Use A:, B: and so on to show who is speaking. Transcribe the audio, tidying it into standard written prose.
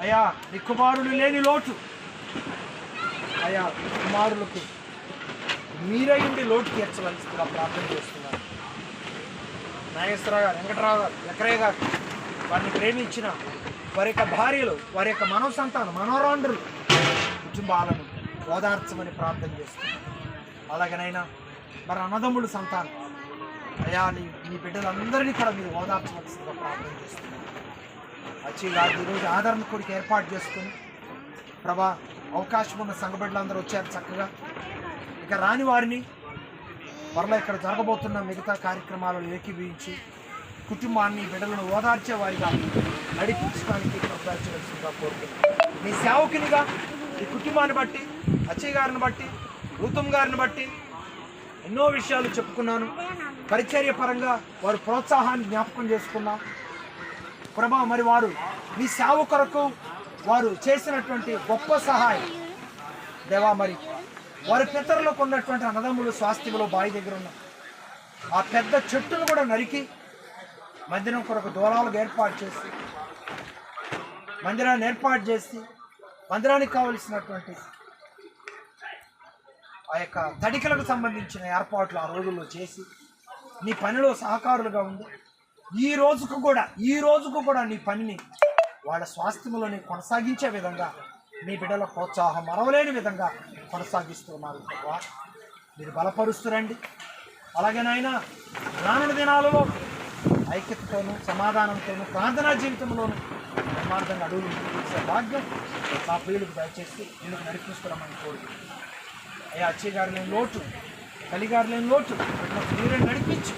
A: అయ్యా నీ కుమారులు లేని లోటు, అయ్యా కుమారులకు మీరయ్యుండి లోటు తీర్చవలసిందిగా ప్రార్థన చేస్తున్నారు. నాగేశ్వరరావు గారు, వెంకటరావు గారు, ఎకరయ్య గారు వారిని ప్రేమించిన వారి యొక్క భార్యలు, వారి యొక్క మనవ సంతానం, మనోరాండ్రులు కుటుంబాలను ఓదార్చమని ప్రార్థన చేస్తున్నారు. అలాగనైనా మరి అన్నదమ్ముడు సంతానం అయ్యా నీ బిడ్డలందరినీ కూడా మీరు ఓదార్చవలసిందిగా ప్రార్థన చేస్తున్నారు. అచ్చి గారు ఈరోజు ఆదరణ కొడుకు ఏర్పాటు చేసుకుని ప్రభా అవకాశం ఉన్న సంఘ బిడ్డలందరూ వచ్చారు చక్కగా. ఇక రాని వారిని మరలా ఇక్కడ జరగబోతున్న మిగతా కార్యక్రమాలను ఏకీభవించి కుటుంబాన్ని బిడ్డలను ఓదార్చే వారిగా నడిపించడానికి ప్రయత్నించవలసిందిగా కోరుతున్నాను. మీ సేవకునిగా ఈ కుటుంబాన్ని బట్టి, అచ్చయ్య గారిని బట్టి, రూతం గారిని బట్టి ఎన్నో విషయాలు చెప్పుకున్నాను. పరిచర్య పరంగా వారి ప్రోత్సాహాన్ని జ్ఞాపకం చేసుకున్నాం. ప్రభా మరి వారు మీ సేవ కొరకు వారు చేసినటువంటి గొప్ప సహాయం దేవా, మరి వారి పితరులకు ఉన్నటువంటి అన్నదమ్ములు స్వాస్థ్యంలో బావి దగ్గర ఉన్న ఆ పెద్ద చెట్టును కూడా నరికి మందిరం కొరకు దూరాలకు ఏర్పాటు చేసి మందిరానికి కావలసినటువంటి ఆ యొక్క తడికలకు సంబంధించిన ఏర్పాట్లు ఆ రోజుల్లో చేసి నీ పనిలో సహకారులుగా ఉంది. ఈ రోజుకు కూడా నీ పనిని వాళ్ళ స్వాస్థ్యంలోని కొనసాగించే విధంగా మీ బిడ్డల ప్రోత్సాహం మరవలేని విధంగా కొనసాగిస్తున్నారు. మీరు బలపరుస్తురండి. అలాగే నాయనా రానున్న దినాలలో ఐక్యతతోనూ సమాధానంతోనూ ప్రార్థనా జీవితంలోనూ బ్రహ్మార్థంగా అడుగులు తీసే భాగ్యం మా ప్రియులకు దయచేసి ఎందుకు నడిపిస్తున్నామని కోరుకుంటున్నాను. అయ్యా అచ్చయ్య గారు లేని లోటు, కలిగారు లేని లోటు మీరే నడిపించి